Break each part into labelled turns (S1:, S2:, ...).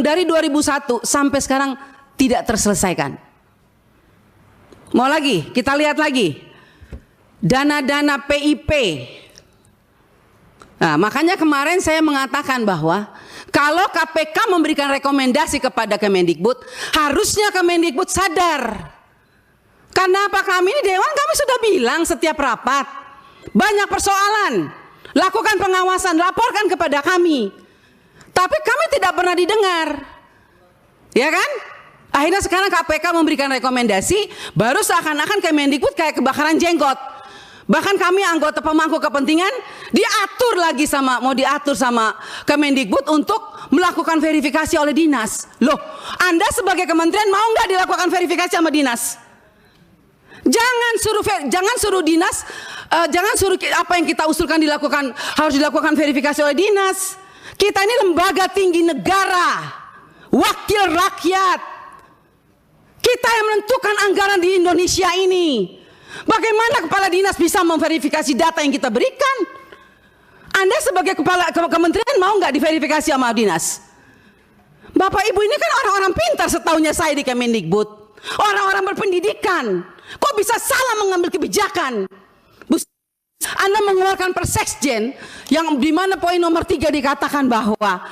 S1: dari 2001 sampai sekarang tidak terselesaikan. Mau lagi, kita lihat lagi. Dana-dana PIP. Nah, makanya kemarin saya mengatakan bahwa kalau KPK memberikan rekomendasi kepada Kemendikbud, harusnya Kemendikbud sadar. Karena apa, kami ini Dewan, kami sudah bilang setiap rapat, banyak persoalan, lakukan pengawasan, laporkan kepada kami. Tapi kami tidak pernah didengar. Ya kan? Akhirnya sekarang KPK memberikan rekomendasi, baru seakan-akan Kemendikbud kayak kebakaran jenggot. Bahkan kami anggota pemangku kepentingan mau diatur sama Kemendikbud untuk melakukan verifikasi oleh dinas. Loh, Anda sebagai kementerian mau nggak dilakukan verifikasi sama dinas? Jangan suruh dinas, jangan suruh apa yang kita usulkan harus dilakukan verifikasi oleh dinas. Kita ini lembaga tinggi negara, wakil rakyat. Kita yang menentukan anggaran di Indonesia ini. Bagaimana kepala dinas bisa memverifikasi data yang kita berikan? Anda sebagai kepala kementerian mau nggak diverifikasi sama dinas? Bapak Ibu ini kan orang-orang pintar setaunya saya di Kemendikbud. Orang-orang berpendidikan. Kok bisa salah mengambil kebijakan? Anda mengeluarkan Perseksjen yang dimana poin nomor 3 dikatakan bahwa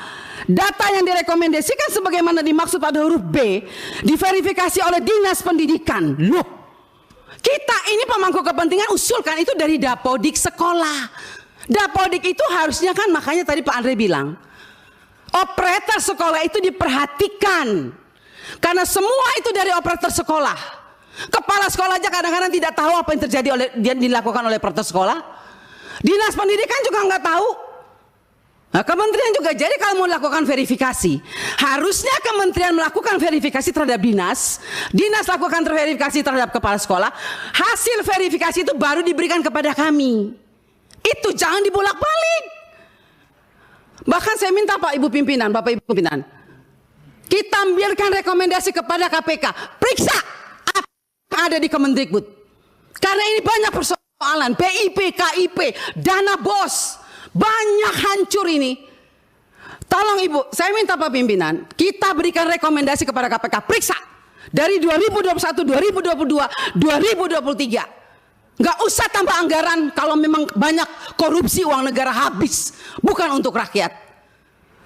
S1: data yang direkomendasikan sebagaimana dimaksud pada huruf B diverifikasi oleh dinas pendidikan. Loh, kita ini pemangku kepentingan usulkan itu dari Dapodik sekolah. Dapodik itu harusnya kan, makanya tadi Pak Andre bilang, operator sekolah itu diperhatikan. Karena semua itu dari operator sekolah. Kepala sekolah aja kadang-kadang tidak tahu apa yang terjadi dilakukan oleh operator sekolah. Dinas pendidikan juga nggak tahu. Nah, kementerian juga. Jadi kalau mau lakukan verifikasi, harusnya kementerian melakukan verifikasi terhadap dinas, dinas lakukan verifikasi terhadap kepala sekolah, hasil verifikasi itu baru diberikan kepada kami. Itu jangan dibolak-balik. Bahkan saya minta Bapak Ibu pimpinan, kita ambilkan rekomendasi kepada KPK, periksa apa yang ada di Kemendikbud. Karena ini banyak persoalan, PIP, KIP, dana BOS, banyak hancur ini. Tolong Ibu, saya minta Pak Pimpinan, kita berikan rekomendasi kepada KPK, periksa dari 2021, 2022, 2023. Nggak usah tambah anggaran kalau memang banyak korupsi, uang negara habis, bukan untuk rakyat.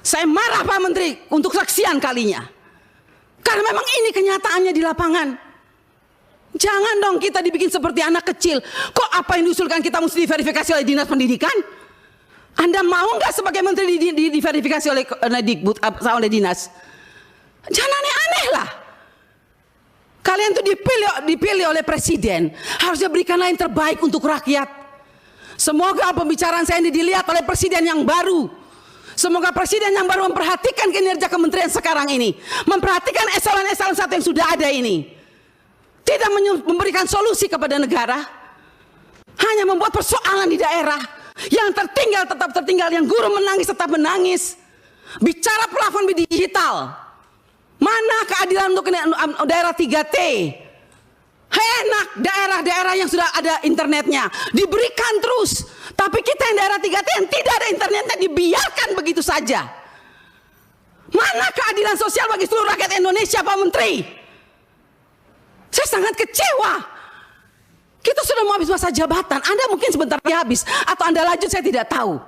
S1: Saya marah Pak Menteri untuk sekian kalinya. Karena memang ini kenyataannya di lapangan. Jangan dong kita dibikin seperti anak kecil. Kok apa yang diusulkan kita mesti diverifikasi oleh dinas pendidikan? Anda mau nggak sebagai menteri diverifikasi oleh dinas? Jangan aneh-aneh lah. Kalian tuh dipilih oleh presiden, harusnya berikanlah yang terbaik untuk rakyat. Semoga pembicaraan saya ini dilihat oleh presiden yang baru. Semoga presiden yang baru memperhatikan kinerja kementerian sekarang ini, memperhatikan eselon-eselon 1 yang sudah ada ini. Tidak memberikan solusi kepada negara, hanya membuat persoalan di daerah. Yang tertinggal tetap tertinggal, yang guru menangis tetap menangis. Bicara plafon digital, mana keadilan untuk daerah 3T? Enak daerah-daerah yang sudah ada internetnya diberikan terus, tapi kita yang daerah 3T yang tidak ada internetnya dibiarkan begitu saja. Mana keadilan sosial bagi seluruh rakyat Indonesia, Pak Menteri? Saya sangat kecewa. Kita sudah mau habis masa jabatan, Anda mungkin sebentar lagi habis, atau Anda lanjut saya tidak tahu.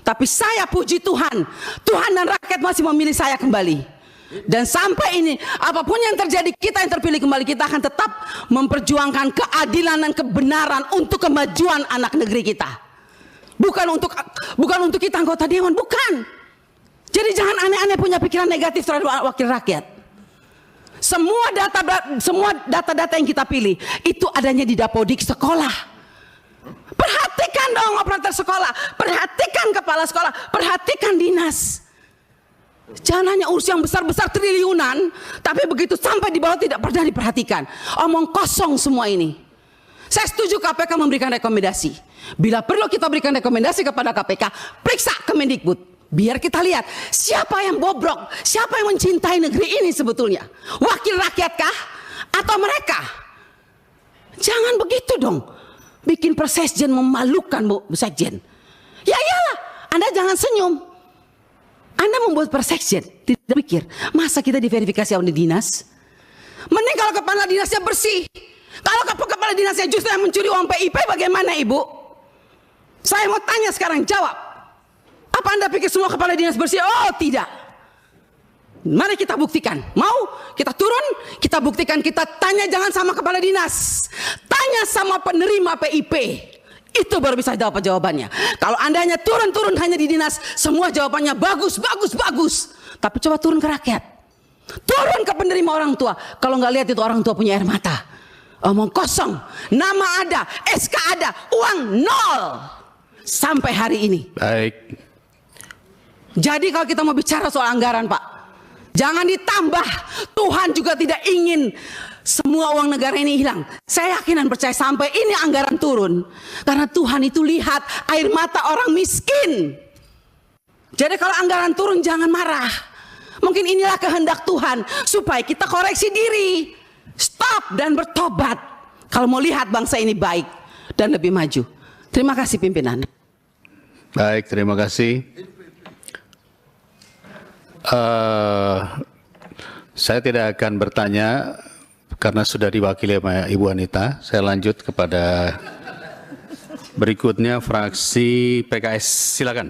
S1: Tapi saya puji Tuhan, Tuhan dan rakyat masih memilih saya kembali. Dan sampai ini, apapun yang terjadi, kita yang terpilih kembali, kita akan tetap memperjuangkan keadilan dan kebenaran untuk kemajuan anak negeri kita. Bukan untuk kita anggota dewan, bukan. Jadi jangan aneh-aneh punya pikiran negatif terhadap wakil rakyat. Semua data-data yang kita pilih itu adanya di Dapodik sekolah. Perhatikan dong operator sekolah, perhatikan kepala sekolah, perhatikan dinas. Jangan hanya urus yang besar-besar triliunan, tapi begitu sampai di bawah tidak pernah diperhatikan. Omong kosong semua ini. Saya setuju KPK memberikan rekomendasi. Bila perlu kita berikan rekomendasi kepada KPK, periksa Kemendikbud. Biar kita lihat siapa yang bobrok, siapa yang mencintai negeri ini sebetulnya. Wakil rakyatkah atau mereka? Jangan begitu dong. Bikin Perseksjen memalukan Bu Sekjen. Ya iyalah, Anda jangan senyum. Anda membuat persection, tidak pikir, masa kita diverifikasi oleh dinas? Mending kalau kepala dinasnya bersih. Kalau kepala dinasnya justru yang mencuri uang PIP, bagaimana Ibu? Saya mau tanya sekarang, jawab. Apa Anda pikir semua kepala dinas bersih? Oh tidak. Mari kita buktikan. Mau kita turun, kita buktikan, kita tanya jangan sama kepala dinas. Tanya sama penerima PIP. Itu baru bisa dapat jawabannya. Kalau Anda hanya turun-turun hanya di dinas, semua jawabannya bagus, bagus, bagus. Tapi coba turun ke rakyat. Turun ke penerima orang tua. Kalau nggak lihat itu orang tua punya air mata. Omong kosong. Nama ada, SK ada, uang nol. Sampai hari ini.
S2: Baik.
S1: Jadi kalau kita mau bicara soal anggaran Pak, jangan ditambah. Tuhan juga tidak ingin semua uang negara ini hilang. Saya yakin dan percaya sampai ini anggaran turun. Karena Tuhan itu lihat air mata orang miskin. Jadi kalau anggaran turun jangan marah. Mungkin inilah kehendak Tuhan supaya kita koreksi diri. Stop dan bertobat. Kalau mau lihat bangsa ini baik dan lebih maju. Terima kasih pimpinan.
S2: Baik, terima kasih. Saya tidak akan bertanya karena sudah diwakili oleh Ibu Anita. Saya lanjut kepada berikutnya fraksi PKS. Silakan.